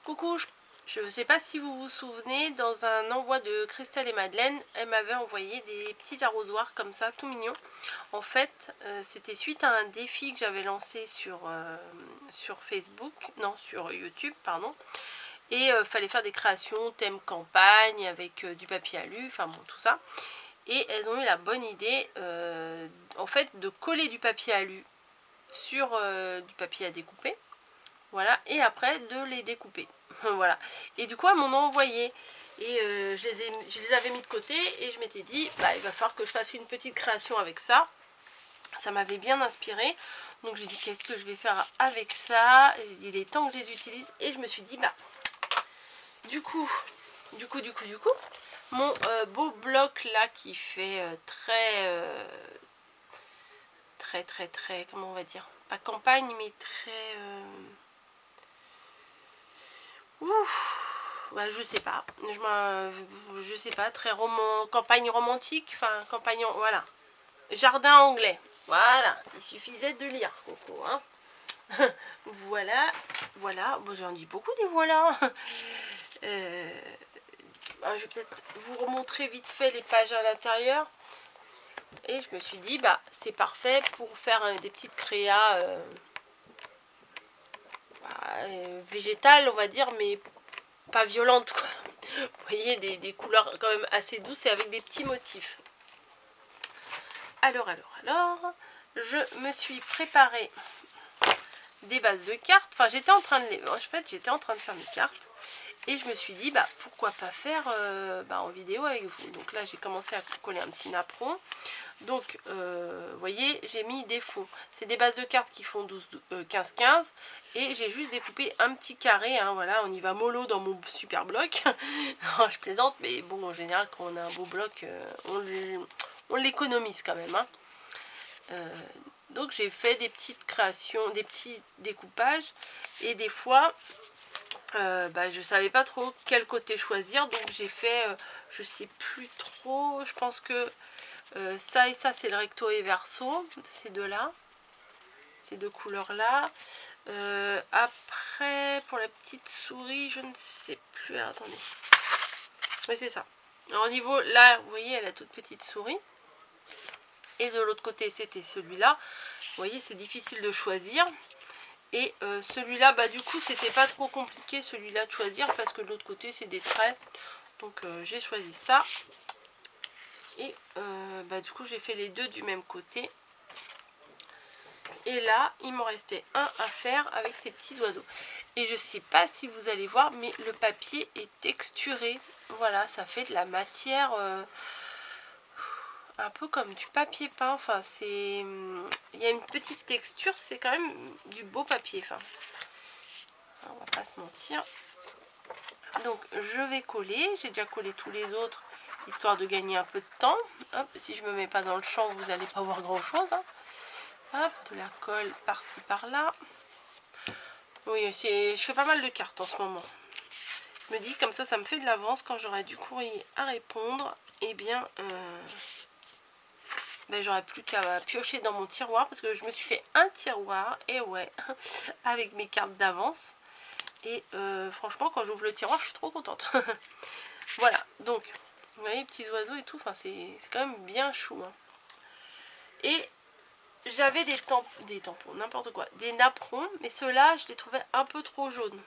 Coucou, je ne sais pas si vous vous souvenez, dans un envoi de Christelle et Madeleine, elle m'avait envoyé des petits arrosoirs comme ça, tout mignons. En fait, c'était suite à un défi que j'avais lancé sur Facebook, non, sur YouTube, pardon. Et fallait faire des créations, thème campagne, avec du papier alu, enfin bon, tout ça. Et elles ont eu la bonne idée, en fait, de coller du papier alu sur du papier à découper. Voilà, et après de les découper. Voilà. Et du coup, elles m'en ont envoyé. Et je les avais mis de côté et je m'étais dit, bah, il va falloir que je fasse une petite création avec ça. Ça m'avait bien inspiré. Donc j'ai dit, qu'est-ce que je vais faire avec ça? J'ai dit, il est temps que je les utilise. Et je me suis dit, bah, du coup, mon beau bloc là qui fait très, comment on va dire? Pas campagne, mais très... Ouf, bah, je sais pas, je sais pas, très campagne romantique, enfin campagne, voilà, jardin anglais, voilà, il suffisait de lire, Coco, hein. Voilà, bon, j'en dis beaucoup des voilà. Je vais peut-être vous remontrer vite fait les pages à l'intérieur. Et je me suis dit, bah c'est parfait pour faire des petites créas végétales, on va dire, mais pas violentes, quoi. Vous voyez, des couleurs quand même assez douces et avec des petits motifs. Alors, je me suis préparé des bases de cartes. Enfin, j'étais en train de faire mes cartes. Et je me suis dit, bah, pourquoi pas faire en vidéo avec vous. Donc là, j'ai commencé à coller un petit napperon. Donc, vous voyez, j'ai mis des fonds. C'est des bases de cartes qui font 15-15. Et j'ai juste découpé un petit carré. Hein, voilà, on y va mollo dans mon super bloc. Non, je plaisante, mais bon, en général, quand on a un beau bloc, on l'économise quand même. Hein. Donc, j'ai fait des petites créations, des petits découpages. Et des fois... je savais pas trop quel côté choisir, donc j'ai fait, je sais plus trop, je pense que ça et ça c'est le recto et verso de ces deux là, ces deux couleurs là. Après pour la petite souris je ne sais plus, attendez, oui c'est ça. Alors au niveau là vous voyez elle a toute petite souris et de l'autre côté c'était celui-là, vous voyez c'est difficile de choisir. Et celui-là, bah du coup, c'était pas trop compliqué celui-là de choisir parce que de l'autre côté, c'est des traits. Donc j'ai choisi ça. Et du coup, j'ai fait les deux du même côté. Et là, il m'en restait un à faire avec ces petits oiseaux. Et je sais pas si vous allez voir, mais le papier est texturé. Voilà, ça fait de la matière... un peu comme du papier peint, enfin c'est... Il y a une petite texture, c'est quand même du beau papier, enfin... On va pas se mentir. Donc je vais coller, j'ai déjà collé tous les autres, histoire de gagner un peu de temps. Hop, si je me mets pas dans le champ, vous n'allez pas voir grand chose. Hein. Hop, de la colle par-ci par-là. Oui, je fais pas mal de cartes en ce moment. Je me dis comme ça me fait de l'avance quand j'aurai du courrier à répondre. Eh bien... j'aurais plus qu'à piocher dans mon tiroir parce que je me suis fait un tiroir, et ouais, avec mes cartes d'avance. Et franchement, quand j'ouvre le tiroir, je suis trop contente. Voilà, donc, vous voyez, petits oiseaux et tout, enfin, c'est quand même bien chou. Hein. Et j'avais des tampons, n'importe quoi, des napperons, mais ceux-là, je les trouvais un peu trop jaunes.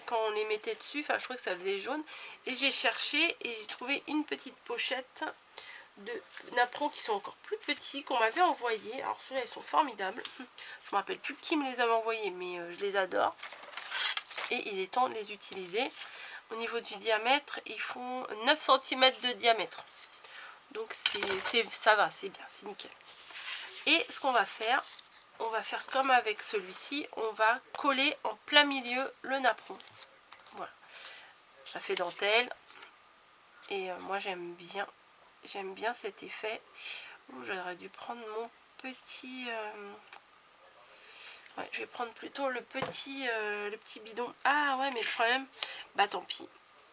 Quand on les mettait dessus, enfin, je trouvais que ça faisait jaune. Et j'ai cherché et j'ai trouvé une petite pochette de napperons qui sont encore plus petits, qu'on m'avait envoyé. Alors ceux-là ils sont formidables, je me rappelle plus qui me les avait envoyés, mais je les adore et il est temps de les utiliser. Au niveau du diamètre, ils font 9 cm de diamètre, donc ça va, c'est bien, c'est nickel. Et ce qu'on va faire, on va faire comme avec celui-ci, on va coller en plein milieu le napperon. Voilà, ça fait dentelle et moi j'aime bien cet effet. J'aurais dû prendre mon petit... ouais, je vais prendre plutôt le petit bidon. Ah ouais, mais le problème... Bah tant pis.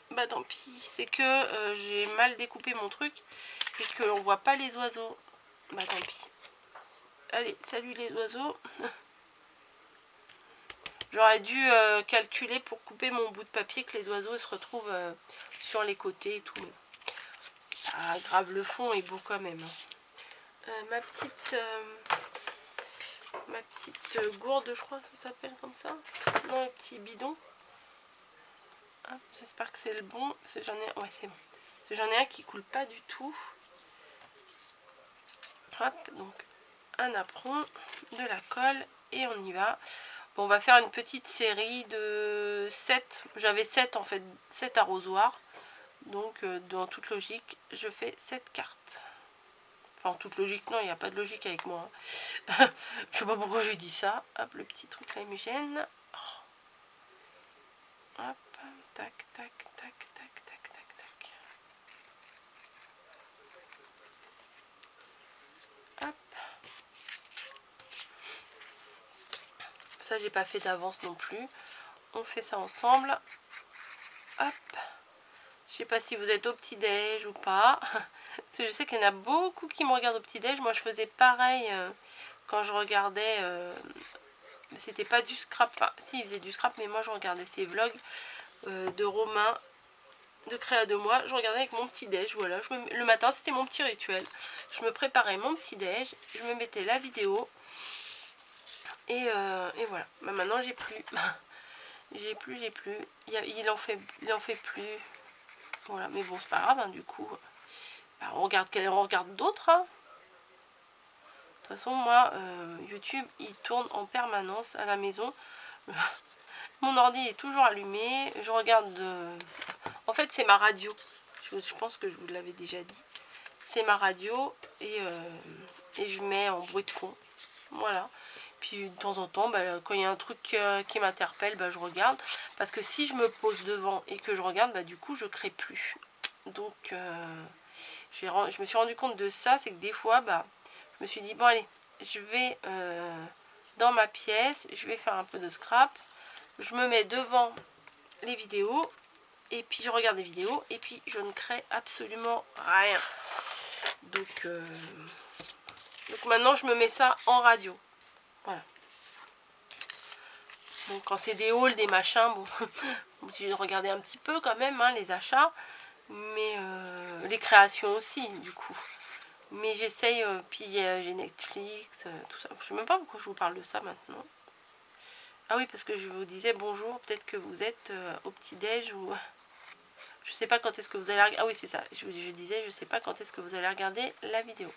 Bah tant pis. C'est que j'ai mal découpé mon truc et qu'on voit pas les oiseaux. Bah tant pis. Allez, salut les oiseaux. J'aurais dû calculer pour couper mon bout de papier que les oiseaux se retrouvent sur les côtés et tout. Mais c'est pas grave, le fond est beau quand même. Ma petite gourde, je crois que ça s'appelle comme ça. Non, un petit bidon. J'espère que c'est le bon. J'en ai... Ouais, c'est bon. J'en ai un qui coule pas du tout. Hop, donc un apron, de la colle et on y va. Bon, on va faire une petite série de 7. J'avais 7 en fait, 7 arrosoirs. Donc dans toute logique, je fais 7 cartes. Enfin, en toute logique, non, il n'y a pas de logique avec moi. Hein. Je sais pas pourquoi j'ai dit ça. Hop, le petit truc là, Mugène. Oh. Hop, tac, tac, tac, tac, tac, tac, tac. Hop. Ça, j'ai pas fait d'avance non plus. On fait ça ensemble. Hop. Je sais pas si vous êtes au petit-déj ou pas. Parce que je sais qu'il y en a beaucoup qui me regardent au petit-déj. Moi, je faisais pareil quand je regardais... c'était pas du scrap. Enfin, si, il faisait du scrap, mais moi, je regardais ces vlogs de Romain, de Créa de moi. Je regardais avec mon petit-déj. Voilà. Le matin, c'était mon petit rituel. Je me préparais mon petit-déj. Je me mettais la vidéo. Et voilà. Bah, maintenant, j'ai plus. j'ai plus. Il en fait plus. Voilà. Mais bon, c'est pas grave, hein, du coup. Bah, on regarde d'autres. Hein. De toute façon, moi, YouTube, il tourne en permanence à la maison. Mon ordi est toujours allumé. Je regarde... En fait, c'est ma radio. Je pense que je vous l'avais déjà dit. C'est ma radio et je mets en bruit de fond. Voilà. Puis de temps en temps, bah, quand il y a un truc qui m'interpelle, bah, je regarde. Parce que si je me pose devant et que je regarde, bah, du coup, je crée plus. Donc, je me suis rendu compte de ça. C'est que des fois, bah, je me suis dit, bon allez, je vais dans ma pièce, je vais faire un peu de scrap. Je me mets devant les vidéos. Et puis je regarde des vidéos. Et puis je ne crée absolument rien. Donc maintenant, je me mets ça en radio. Voilà. Donc quand c'est des hauls, des machins, bon, j'ai regardé un petit peu quand même, hein, les achats. Mais les créations aussi, du coup. Mais j'essaye, puis j'ai Netflix, tout ça. Je sais même pas pourquoi je vous parle de ça maintenant. Ah oui, parce que je vous disais bonjour, peut-être que vous êtes au petit-déj ou... Je sais pas quand est-ce que vous allez regarder... Ah oui, c'est ça, je disais, je sais pas quand est-ce que vous allez regarder la vidéo.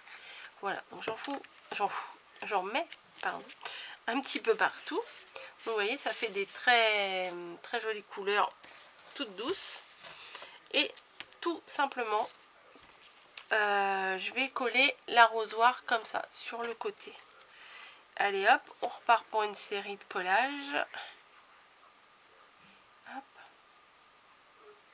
Voilà, donc j'en mets, pardon, un petit peu partout. Donc vous voyez, ça fait des très, très jolies couleurs, toutes douces. Et tout simplement... je vais coller l'arrosoir comme ça, sur le côté. Allez hop, on repart pour une série de collages. Hop.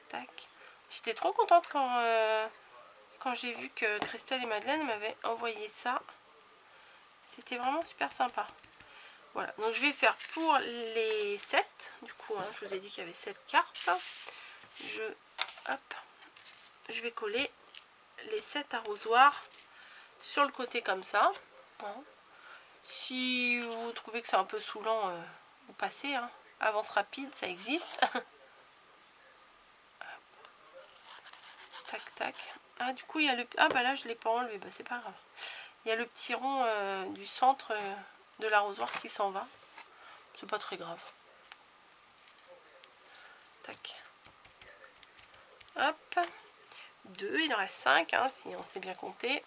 Tac. J'étais trop contente quand j'ai vu que Christelle et Madeleine m'avaient envoyé ça. C'était vraiment super sympa. Voilà, donc je vais faire pour les 7. Du coup, hein, je vous ai dit qu'il y avait 7 cartes. Je vais coller les 7 arrosoirs sur le côté comme ça. Hein. Si vous trouvez que c'est un peu saoulant, vous passez. Hein. Avance rapide, ça existe. Tac, tac. Ah, du coup, il y a le... Ah, bah là, je ne l'ai pas enlevé. Bah, c'est pas grave. Il y a le petit rond du centre de l'arrosoir qui s'en va. C'est pas très grave. Tac. Hop. 2, il en reste 5, hein, si on sait bien compter.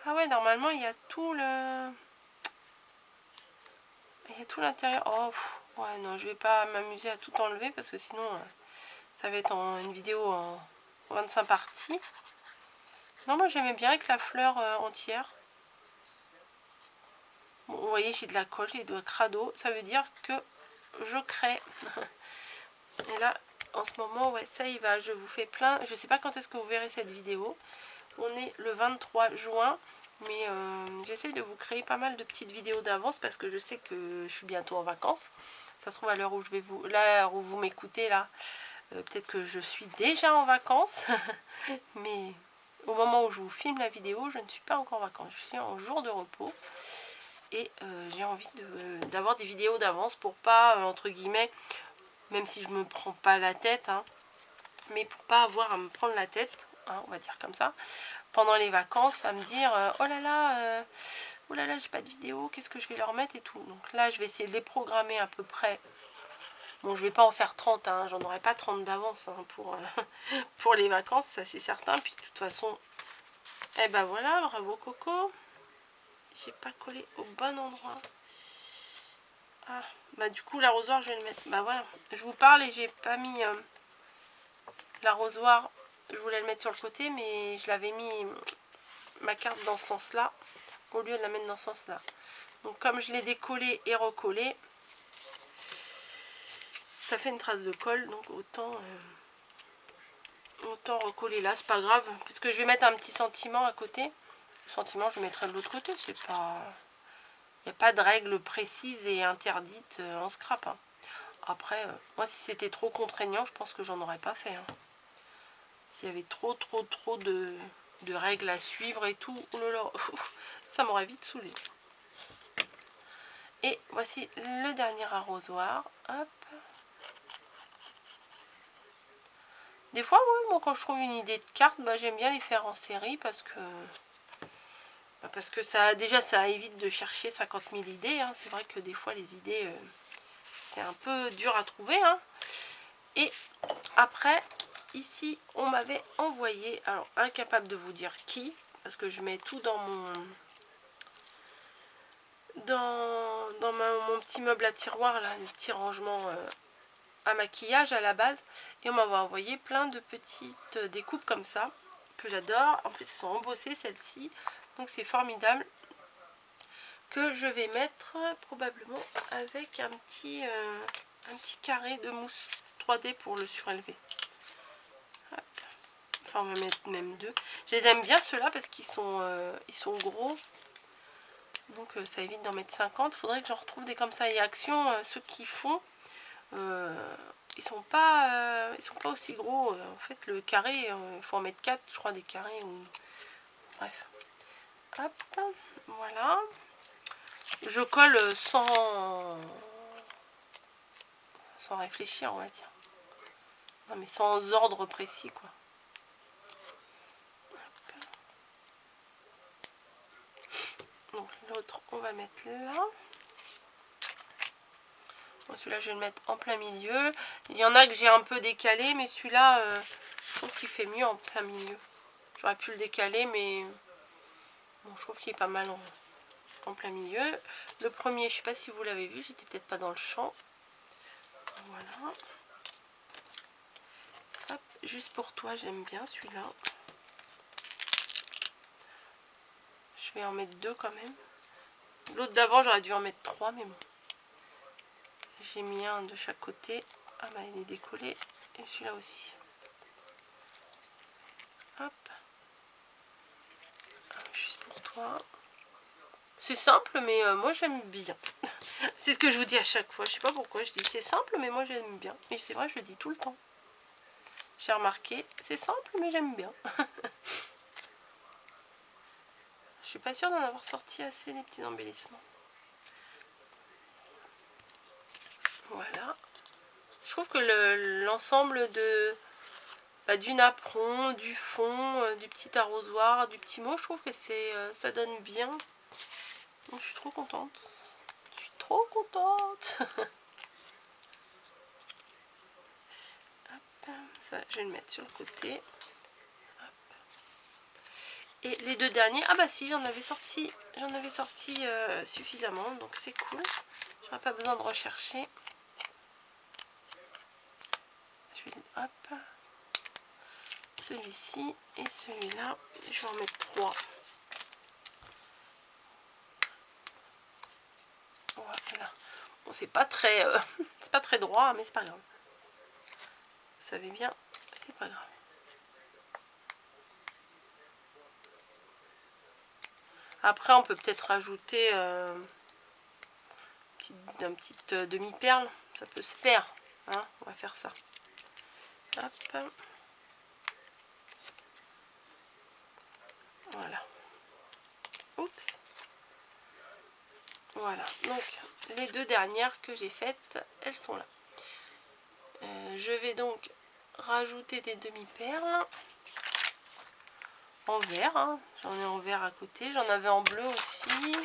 Ah ouais, normalement, il y a tout le... Il y a tout l'intérieur. Oh, pff, ouais, non, je vais pas m'amuser à tout enlever parce que sinon, ça va être une vidéo en 25 parties. Non, moi, j'aimais bien avec la fleur entière. Bon, vous voyez, j'ai de la colle, j'ai de crado. Ça veut dire que je crée. Et là, en ce moment, ouais, ça y va. Je vous fais plein. Je sais pas quand est-ce que vous verrez cette vidéo. On est le 23 juin. Mais j'essaie de vous créer pas mal de petites vidéos d'avance parce que je sais que je suis bientôt en vacances. Ça se trouve à l'heure où vous m'écoutez là, peut-être que je suis déjà en vacances. Mais au moment où je vous filme la vidéo, je ne suis pas encore en vacances. Je suis en jour de repos. Et j'ai envie d'avoir des vidéos d'avance pour pas, entre guillemets, même si je me prends pas la tête, hein, mais pour pas avoir à me prendre la tête, hein, on va dire comme ça, pendant les vacances, à me dire oh là là, j'ai pas de vidéo, qu'est-ce que je vais leur mettre et tout. Donc là, je vais essayer de les programmer à peu près. Bon, je vais pas en faire 30, hein, j'en aurai pas 30 d'avance, hein, pour les vacances, ça c'est certain. Puis de toute façon, eh ben voilà, bravo Coco. J'ai pas collé au bon endroit. Ah, bah du coup l'arrosoir je vais le mettre. Bah voilà, je vous parle et j'ai pas mis l'arrosoir. Je voulais le mettre sur le côté, mais je l'avais mis ma carte dans ce sens-là, au lieu de la mettre dans ce sens-là. Donc comme je l'ai décollé et recollé, ça fait une trace de colle, donc autant recoller là, c'est pas grave, parce que je vais mettre un petit sentiment à côté. Le sentiment je mettrai de l'autre côté, c'est pas... Il n'y a pas de règle précise et interdite en scrap, hein. Après, moi si c'était trop contraignant, je pense que j'en aurais pas fait, hein. S'il y avait trop de règles à suivre et tout, oh là là, ça m'aurait vite saoulé. Et voici le dernier arrosoir. Hop. Des fois, ouais, moi quand je trouve une idée de carte, bah, j'aime bien les faire en série parce que ça, déjà ça évite de chercher 50 000 idées, hein. C'est vrai que des fois les idées, c'est un peu dur à trouver, hein. Et après, ici, on m'avait envoyé, alors incapable de vous dire qui, parce que je mets tout dans mon mon petit meuble à tiroir, là, le petit rangement à maquillage à la base. Et on m'avait envoyé plein de petites découpes comme ça, que j'adore. En plus, elles sont embossées, celles-ci. Donc c'est formidable. Que je vais mettre probablement avec un petit carré de mousse 3D pour le surélever. Hop. Enfin, on va mettre même deux. Je les aime bien ceux-là parce qu'ils sont gros. Donc ça évite d'en mettre 50. Il faudrait que j'en retrouve des comme ça. Et Action, ceux qui font, ils sont pas aussi gros. En fait, le carré, il faut en mettre 4, je crois, des carrés. Ou... Bref. Hop, voilà. Je colle sans réfléchir, on va dire. Non, mais sans ordre précis, quoi. Donc l'autre, on va mettre là. Bon, celui-là, je vais le mettre en plein milieu. Il y en a que j'ai un peu décalé, mais celui-là, je trouve qu'il fait mieux en plein milieu. J'aurais pu le décaler, mais bon, je trouve qu'il est pas mal en plein milieu. Le premier, je sais pas si vous l'avez vu, j'étais peut-être pas dans le champ. Voilà. Hop, juste pour toi, j'aime bien celui-là. Je vais en mettre deux quand même. L'autre d'avant, j'aurais dû en mettre 3, mais bon. J'ai mis un de chaque côté. Ah bah il est décollé. Et celui-là aussi. Hop. Juste pour toi. C'est simple, mais moi j'aime bien. C'est ce que je vous dis à chaque fois. Je sais pas pourquoi je dis c'est simple, mais moi j'aime bien. Et c'est vrai, je le dis tout le temps. J'ai remarqué, c'est simple, mais j'aime bien. Je suis pas sûre d'en avoir sorti assez des petits embellissements. Voilà. Je trouve que l'ensemble du napperon, du fond, du petit arrosoir, du petit mot, je trouve que ça donne bien. Donc je suis trop contente. Je suis trop contente. Hop, ça, je vais le mettre sur le côté. Hop. Et les deux derniers, ah bah si, j'en avais sorti suffisamment, donc c'est cool. J'aurais pas besoin de rechercher. Je vais, hop, celui-ci et celui-là, je vais en mettre 3. Voilà. Bon, c'est pas très c'est pas très droit, mais c'est pas grave. Vous savez bien, c'est pas grave. Après, on peut peut-être rajouter un petit demi-perle. Ça peut se faire. Hein, on va faire ça. Hop. Voilà. Oups. Voilà, donc les deux dernières que j'ai faites, elles sont là. Je vais donc rajouter des demi-perles en vert, hein. J'en ai en vert à côté, j'en avais en bleu aussi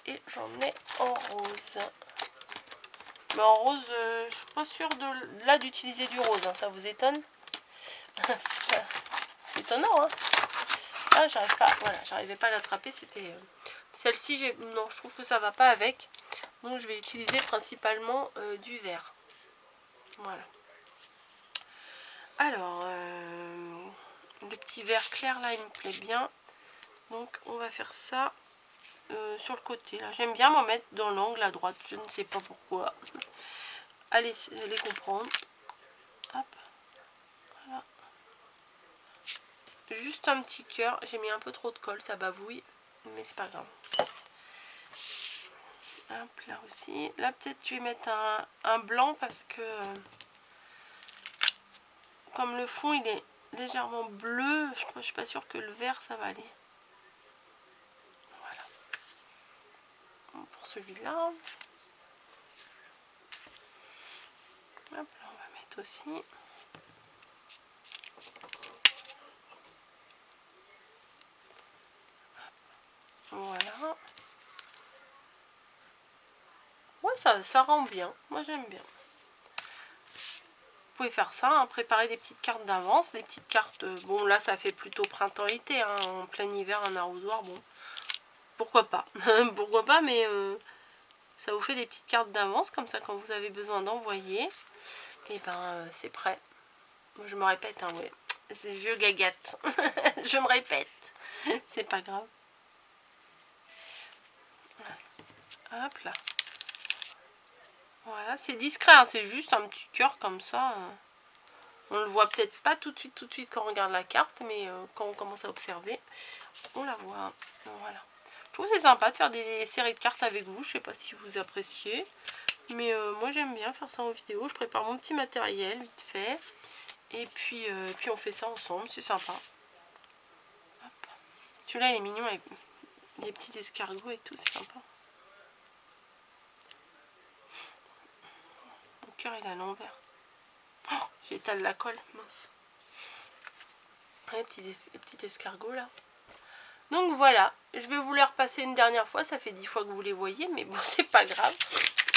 et j'en ai en rose. Mais en rose, je suis pas sûre là d'utiliser du rose, hein. Ça vous étonne? C'est étonnant, hein. Ah, j'arrive pas, voilà, j'arrivais pas à l'attraper, c'était celle-ci, non, je trouve que ça va pas avec, donc je vais utiliser principalement du vert. Voilà. Alors, le petit vert clair là, il me plaît bien, donc on va faire ça sur le côté là. J'aime bien m'en mettre dans l'angle à droite, je ne sais pas pourquoi. Allez les comprendre. Hop, voilà. Juste un petit cœur, j'ai mis un peu trop de colle, ça bavouille, mais c'est pas grave. Hop, là aussi. Là peut-être je vais mettre un blanc parce que comme le fond il est légèrement bleu, je suis pas sûre que le vert ça va aller. Voilà. Bon, pour celui-là. Hop, là on va mettre aussi. Voilà. Ouais, ça rend bien. Moi j'aime bien. Vous pouvez faire ça, hein, préparer des petites cartes d'avance. Des petites cartes, bon là ça fait plutôt printemps-été, hein, en plein hiver, un arrosoir, bon. Pourquoi pas. Pourquoi pas, mais ça vous fait des petites cartes d'avance, comme ça quand vous avez besoin d'envoyer, et ben c'est prêt. Je me répète, hein, ouais. Je gagate. Je me répète. C'est pas grave. Hop là. Voilà, c'est discret, hein, c'est juste un petit cœur comme ça. On le voit peut-être pas tout de suite quand on regarde la carte, mais quand on commence à observer, on la voit. Voilà. Je trouve que c'est sympa de faire des séries de cartes avec vous. Je sais pas si vous appréciez, mais moi j'aime bien faire ça en vidéo. Je prépare mon petit matériel vite fait, et puis on fait ça ensemble, c'est sympa. Celui-là il est mignon avec des petits escargots et tout, c'est sympa. Mon cœur il est à l'envers. Oh, j'étale la colle, mince. Les petits escargots là. Donc voilà, je vais vous les repasser une dernière fois, ça fait 10 fois que vous les voyez, mais bon c'est pas grave.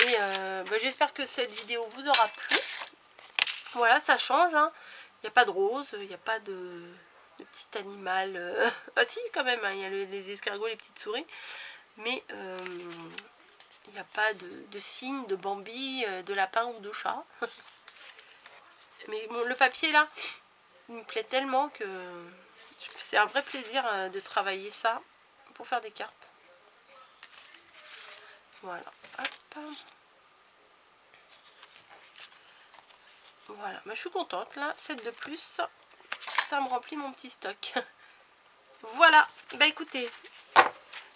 Et j'espère que cette vidéo vous aura plu. Voilà, ça change, hein. Il n'y a pas de rose, il n'y a pas de petit animal. Ah si quand même, hein, il y a les escargots, les petites souris. Mais il n'y a pas de cygne, de Bambi, de lapin ou de chat. Mais bon, le papier là, il me plaît tellement que c'est un vrai plaisir de travailler ça pour faire des cartes. Voilà. Hop. Voilà. Je suis contente là. 7 de plus. Ça me remplit mon petit stock. Voilà. Bah écoutez.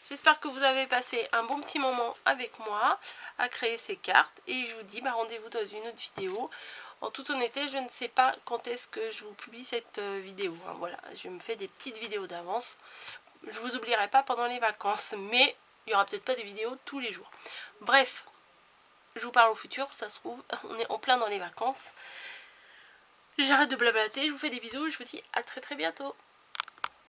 J'espère que vous avez passé un bon petit moment avec moi à créer ces cartes. Et je vous dis rendez-vous dans une autre vidéo. En toute honnêteté, je ne sais pas quand est-ce que je vous publie cette vidéo. Hein. Voilà, je me fais des petites vidéos d'avance. Je vous oublierai pas pendant les vacances, mais il n'y aura peut-être pas des vidéos tous les jours. Bref, je vous parle au futur, ça se trouve, on est en plein dans les vacances. J'arrête de blablater, je vous fais des bisous et je vous dis à très très bientôt.